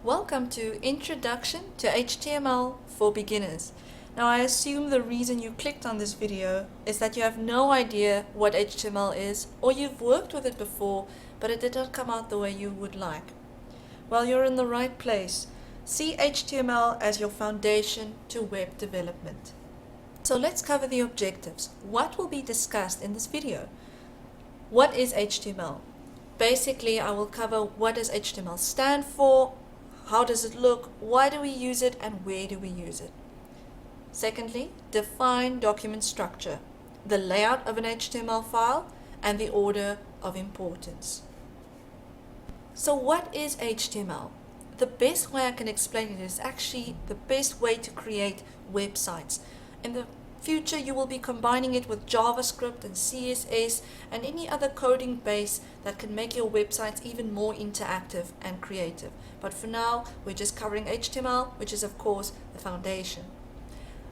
Welcome to Introduction to HTML for Beginners. Now I assume the reason you clicked on this video is that you have no idea what HTML is, or you've worked with it before but it did not come out the way you would like. Well, you're in the right place. See HTML as your foundation to web development. So let's cover the objectives. What will be discussed in this video? What is HTML? Basically, I will cover what does HTML stand for, how does it look, why do we use it, and where do we use it. Secondly, define document structure, the layout of an HTML file, and the order of importance. So what is HTML? The best way I can explain it is actually the best way to create websites. In the future, you will be combining it with JavaScript and CSS and any other coding base that can make your websites even more interactive and creative. But for now, we're just covering HTML, which is of course the foundation.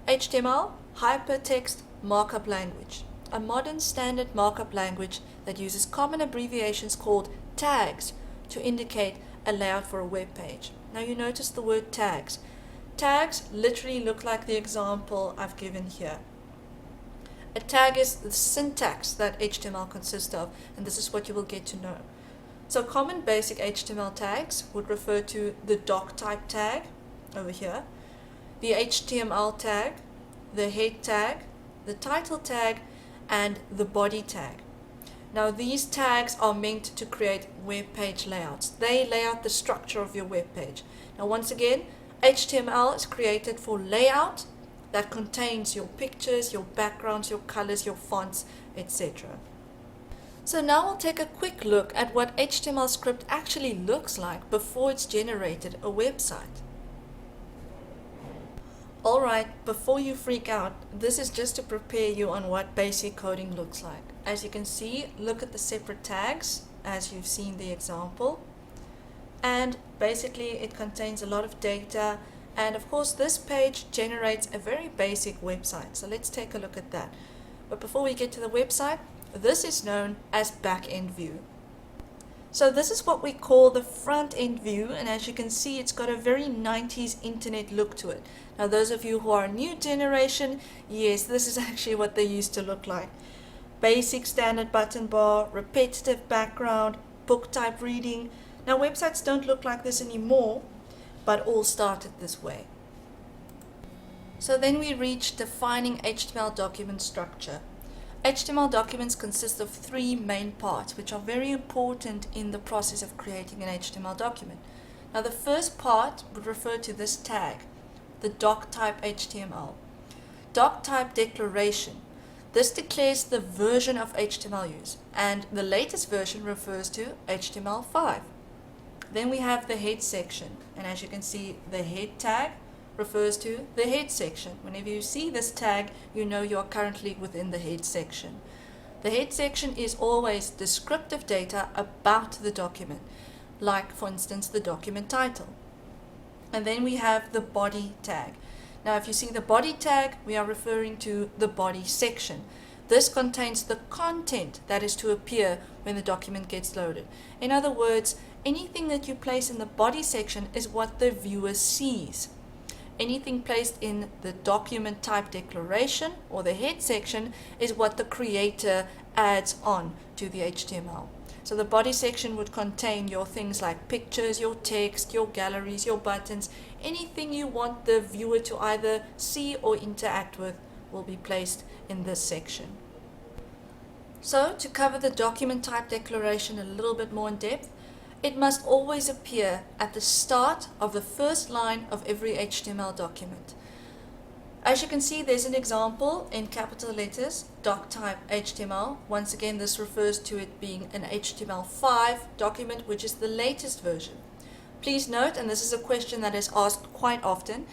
HTML, hypertext markup language, a modern standard markup language that uses common abbreviations called tags to indicate a layout for a web page. Now you notice the word tags. Tags literally look like the example I've given here. A tag is the syntax that HTML consists of, and this is what you will get to know. So common basic HTML tags would refer to the doc type tag over here, the HTML tag, the head tag, the title tag, and the body tag. Now these tags are meant to create web page layouts. They lay out the structure of your web page. Now once again, HTML is created for layout that contains your pictures, your backgrounds, your colors, your fonts, etc. So now we'll take a quick look at what HTML script actually looks like before it's generated a website. Alright, before you freak out, this is just to prepare you on what basic coding looks like. As you can see, look at the separate tags as you've seen the example. And basically it contains a lot of data, and of course this page generates a very basic website. So let's take a look at that. But before we get to the website, this is known as back-end view. So this is what we call the front-end view, and as you can see, it's got a very 90s internet look to it. Now those of you who are new generation, yes, this is actually what they used to look like. Basic standard button bar, repetitive background, book type reading. Now websites don't look like this anymore, but all started this way. So then we reach defining HTML document structure. HTML documents consist of three main parts, which are very important in the process of creating an HTML document. Now the first part would refer to this tag, the doc type HTML. Doc type declaration. This declares the version of HTML used, and the latest version refers to HTML5. Then we have the head section, and as you can see, the head tag refers to the head section. Whenever you see this tag, you know you are currently within the head section. The head section is always descriptive data about the document, like for instance the document title. And then we have the body tag. Now if you see the body tag, we are referring to the body section. This contains the content that is to appear when the document gets loaded. In other words, anything that you place in the body section is what the viewer sees. Anything placed in the document type declaration or the head section is what the creator adds on to the HTML. So the body section would contain your things like pictures, your text, your galleries, your buttons. Anything you want the viewer to either see or interact with will be placed in this section. So to cover the document type declaration a little bit more in depth, it must always appear at the start of the first line of every HTML document. As you can see, there's an example in capital letters, doc type HTML. Once again, this refers to it being an HTML5 document, which is the latest version. Please note, and this is a question that is asked quite often,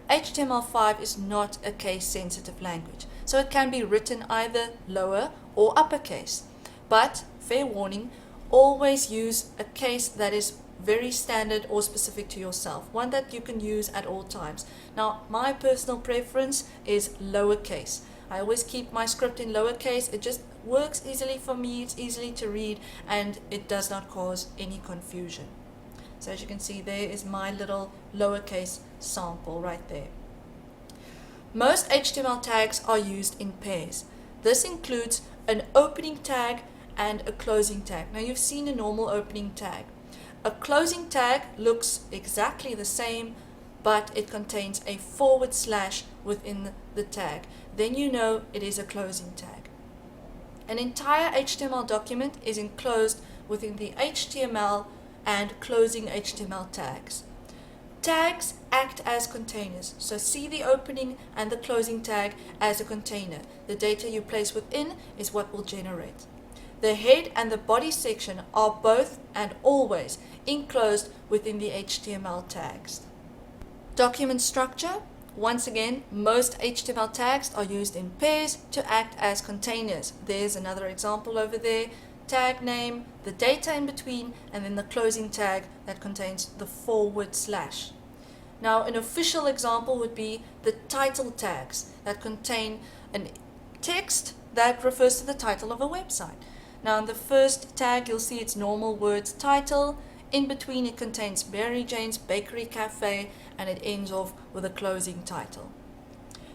HTML5 is not a case-sensitive language, so it can be written either lower or uppercase. But, fair warning, always use a case that is very standard or specific to yourself, one that you can use at all times. Now, my personal preference is lowercase. I always keep my script in lowercase. It just works easily for me, it's easily to read, and it does not cause any confusion. So as you can see, there is my little lowercase sample right there. Most HTML tags are used in pairs. This includes an opening tag and a closing tag. Now you've seen a normal opening tag. A closing tag looks exactly the same, but it contains a / within the tag. Then you know it is a closing tag. An entire HTML document is enclosed within the HTML and closing HTML tags. Tags act as containers, so see the opening and the closing tag as a container. The data you place within is what will generate. The head and the body section are both and always enclosed within the HTML tags. Document structure. Once again, most HTML tags are used in pairs to act as containers. There's another example over there. Tag name, the data in between, and then the closing tag that contains the /. Now, an official example would be the title tags that contain a text that refers to the title of a website. Now, in the first tag, you'll see its normal words title. In between, it contains Mary Jane's Bakery Cafe, and it ends off with a closing title.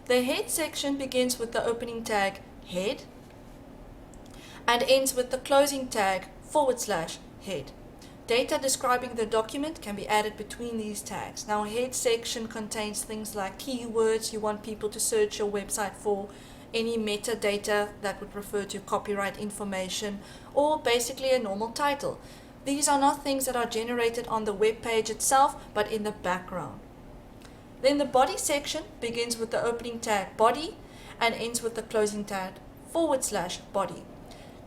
The head section begins with the opening tag head and ends with the closing tag / head. Data describing the document can be added between these tags. Now, head section contains things like keywords you want people to search your website for, any metadata that would refer to copyright information, or basically a normal title. These are not things that are generated on the web page itself, but in the background. Then the body section begins with the opening tag body and ends with the closing tag / body.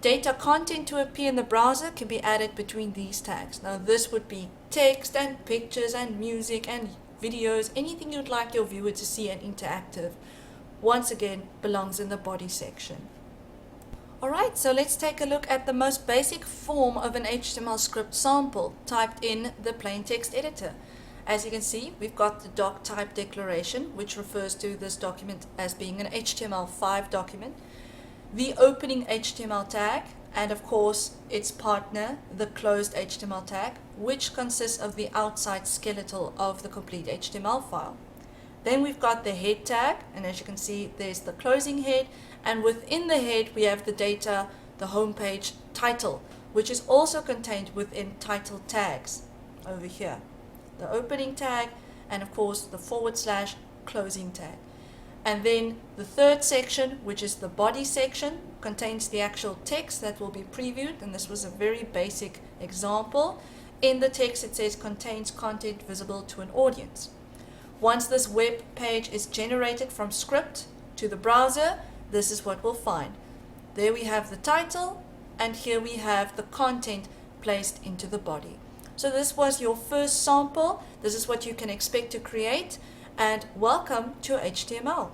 Data content to appear in the browser can be added between these tags. Now this would be text and pictures and music and videos, anything you'd like your viewer to see and interactive. Once again, belongs in the body section. Alright, so let's take a look at the most basic form of an HTML script sample typed in the plain text editor. As you can see, we've got the doc type declaration, which refers to this document as being an HTML5 document, the opening HTML tag, and of course its partner, the closed HTML tag, which consists of the outside skeletal of the complete HTML file. Then we've got the head tag, and as you can see, there's the closing head, and within the head we have the data, the home page title, which is also contained within title tags over here. The opening tag, and of course the / closing tag. And then the third section, which is the body section, contains the actual text that will be previewed, and this was a very basic example. In the text it says contains content visible to an audience. Once this web page is generated from script to the browser, this is what we'll find. There we have the title, and here we have the content placed into the body. So this was your first sample. This is what you can expect to create, and welcome to HTML.